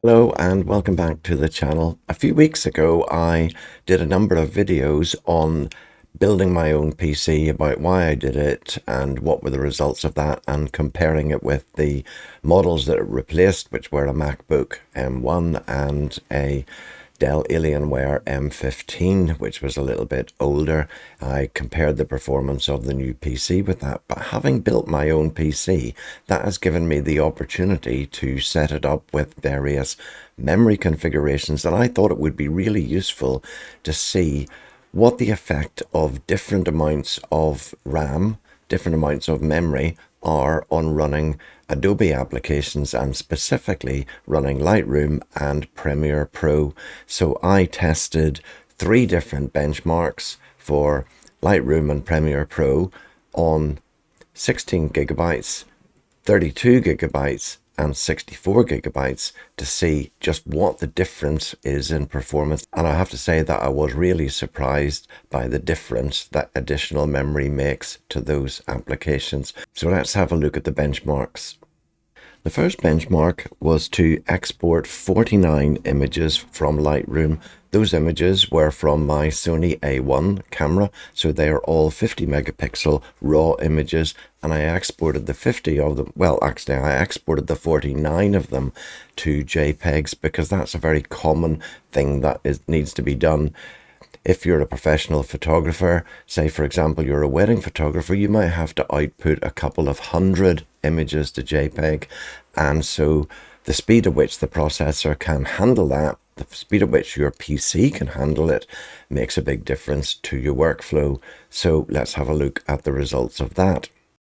Hello and welcome back to the channel. A few weeks ago I did a number of videos on building my own PC, about why I did it and what were the results of that, and comparing it with the models that it replaced, which were a MacBook M1 and a Dell Alienware M15, which was a little bit older. I compared the performance of the new PC with that, but having built my own PC, that has given me the opportunity to set it up with various memory configurations, and I thought it would be really useful to see what the effect of different amounts of RAM, different amounts of memory are on running Adobe applications, and specifically running Lightroom and Premiere Pro. So I tested 3 different benchmarks for Lightroom and Premiere Pro on 16 gigabytes, 32 gigabytes, and 64 gigabytes to see just what the difference is in performance. And I have to say that I was really surprised by the difference that additional memory makes to those applications. So let's have a look at the benchmarks. The first benchmark was to export 49 images from Lightroom. Those images were from my Sony A1 camera, so they are all 50 megapixel raw images, and I exported the 50 of them. Well, actually, I exported the 49 of them to JPEGs because that's a very common thing that needs to be done. If you're a professional photographer, say for example you're a wedding photographer, you might have to output a couple of hundred images to JPEG, and so the speed at which the processor can handle that, the speed at which your PC can handle it, makes a big difference to your workflow. So let's have a look at the results of that.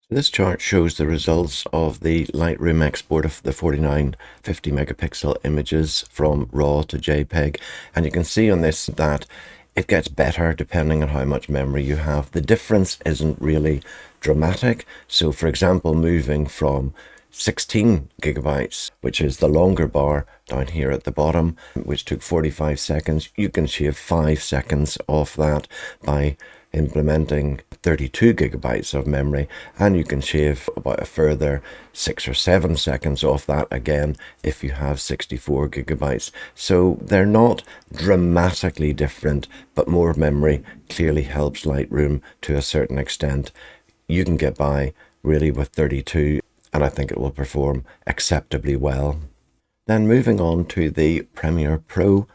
This chart shows the results of the Lightroom export of the 49 50 megapixel images from RAW to JPEG, and you can see on this that it gets better depending on how much memory you have. The difference isn't really dramatic. So for example, moving from 16 gigabytes, which is the longer bar down here at the bottom, which took 45 seconds, you can shave 5 seconds off that by implementing 32 gigabytes of memory, and you can shave about a further 6 or 7 seconds off that again if you have 64 gigabytes. So they're not dramatically different, but more memory clearly helps Lightroom to a certain extent. You can get by really with 32, and I think it will perform acceptably well. Then moving on to the Premiere Pro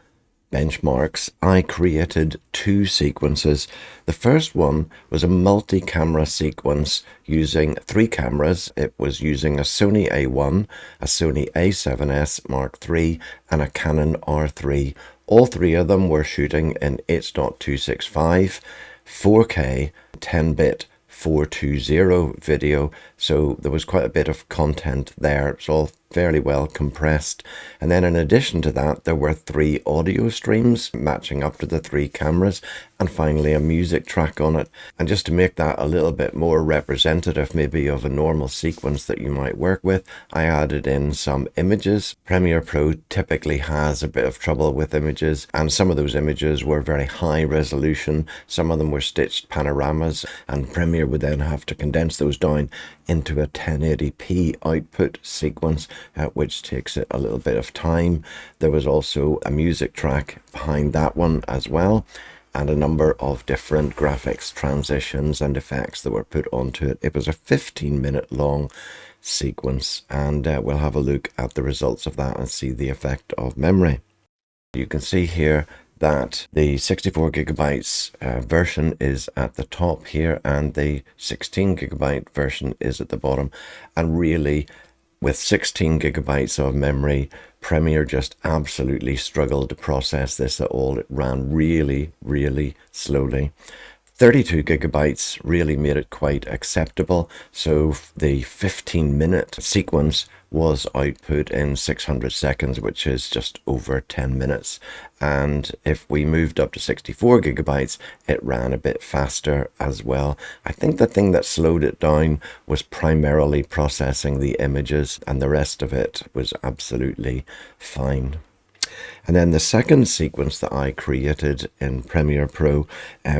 benchmarks, I created 2 sequences. The first one was a multi-camera sequence using 3 cameras. It was using a Sony A1, a Sony A7S Mark III, and a Canon R3. All 3 of them were shooting in 8.265, 4K, 10-bit 420 video, so there was quite a bit of content there. It's all fairly well compressed. And then in addition to that, there were 3 audio streams matching up to the 3 cameras, and finally a music track on it. And just to make that a little bit more representative maybe of a normal sequence that you might work with, I added in some images. Premiere Pro typically has a bit of trouble with images, and some of those images were very high resolution. Some of them were stitched panoramas, and Premiere would then have to condense those down into a 1080p output sequence, which takes it a little bit of time. There was also a music track behind that one as well, and a number of different graphics transitions and effects that were put onto it. It was a 15-minute long sequence, and we'll have a look at the results of that and see the effect of memory. You can see here that the 64 gigabytes version is at the top here, and the 16 gigabyte version is at the bottom. And really, with 16 gigabytes of memory, Premiere just absolutely struggled to process this at all. It ran really, really slowly. 32 gigabytes really made it quite acceptable. So the 15-minute sequence was output in 600 seconds, which is just over 10 minutes. And if we moved up to 64 gigabytes, it ran a bit faster as well. I think the thing that slowed it down was primarily processing the images, and the rest of it was absolutely fine. And then the second sequence that I created in Premiere Pro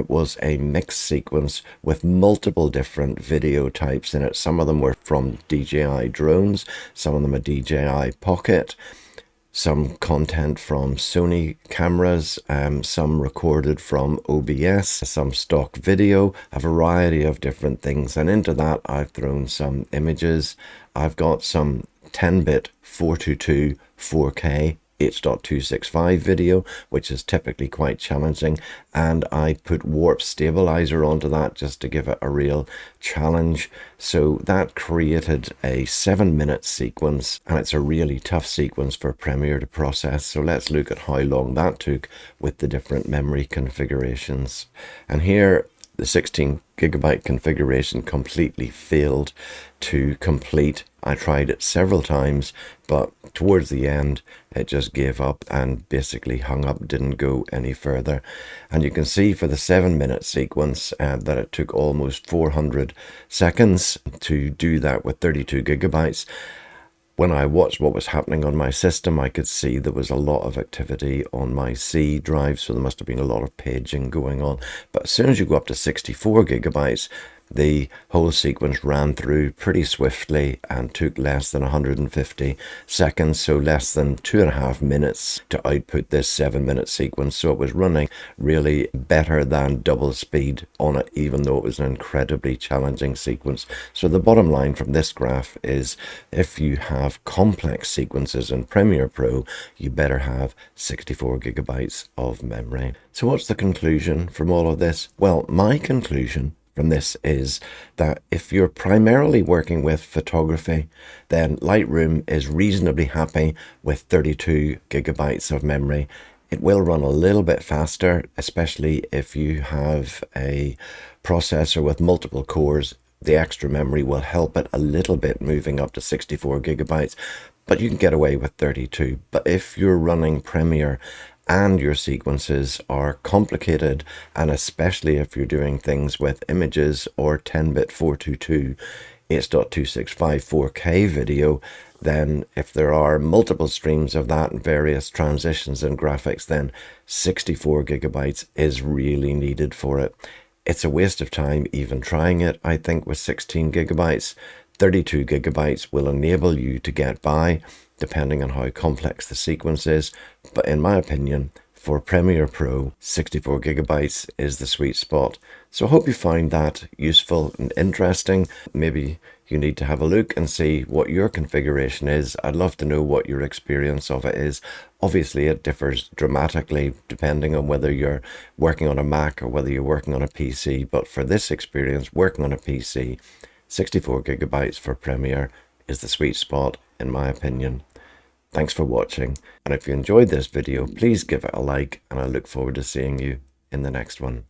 was a mixed sequence with multiple different video types in it. Some of them were from DJI drones, some of them a DJI Pocket. some content from Sony cameras, some recorded from OBS, some stock video, a variety of different things. And into that, I've thrown some images. I've got some 10-bit 422 4K H.265 video, which is typically quite challenging, and I put warp stabilizer onto that just to give it a real challenge. So that created a 7-minute sequence, and it's a really tough sequence for Premiere to process. So let's look at how long that took with the different memory configurations. And here the 16GB configuration completely failed to complete. I tried it several times, but towards the end it just gave up and basically hung up, didn't go any further. And you can see for the 7-minute sequence that it took almost 400 seconds to do that with 32GB. When I watched what was happening on my system, I could see there was a lot of activity on my C drive, so there must have been a lot of paging going on. But as soon as you go up to 64GB, the whole sequence ran through pretty swiftly and took less than 150 seconds, so less than 2.5 minutes to output this 7-minute sequence. So it was running really better than double speed on it, even though it was an incredibly challenging sequence. So the bottom line from this graph is if you have complex sequences in Premiere Pro, you better have 64GB of memory. So what's the conclusion from all of this? Well, my conclusion from this is that if you're primarily working with photography, then Lightroom is reasonably happy with 32GB of memory. It will run a little bit faster, especially if you have a processor with multiple cores. The extra memory will help it a little bit moving up to 64GB, but you can get away with 32. But if you're running Premiere and your sequences are complicated, and especially if you're doing things with images or 10-bit 422 H.265 4K video, then if there are multiple streams of that and various transitions and graphics, then 64GB is really needed for it. It's a waste of time even trying it, I think, with 16GB. 32GB will enable you to get by, depending on how complex the sequence is. But in my opinion, for Premiere Pro, 64GB is the sweet spot. So I hope you find that useful and interesting. Maybe you need to have a look and see what your configuration is. I'd love to know what your experience of it is. Obviously, it differs dramatically depending on whether you're working on a Mac or whether you're working on a PC. But for this experience, working on a PC, 64GB for Premiere is the sweet spot, in my opinion. Thanks for watching, and if you enjoyed this video, please give it a like, and I look forward to seeing you in the next one.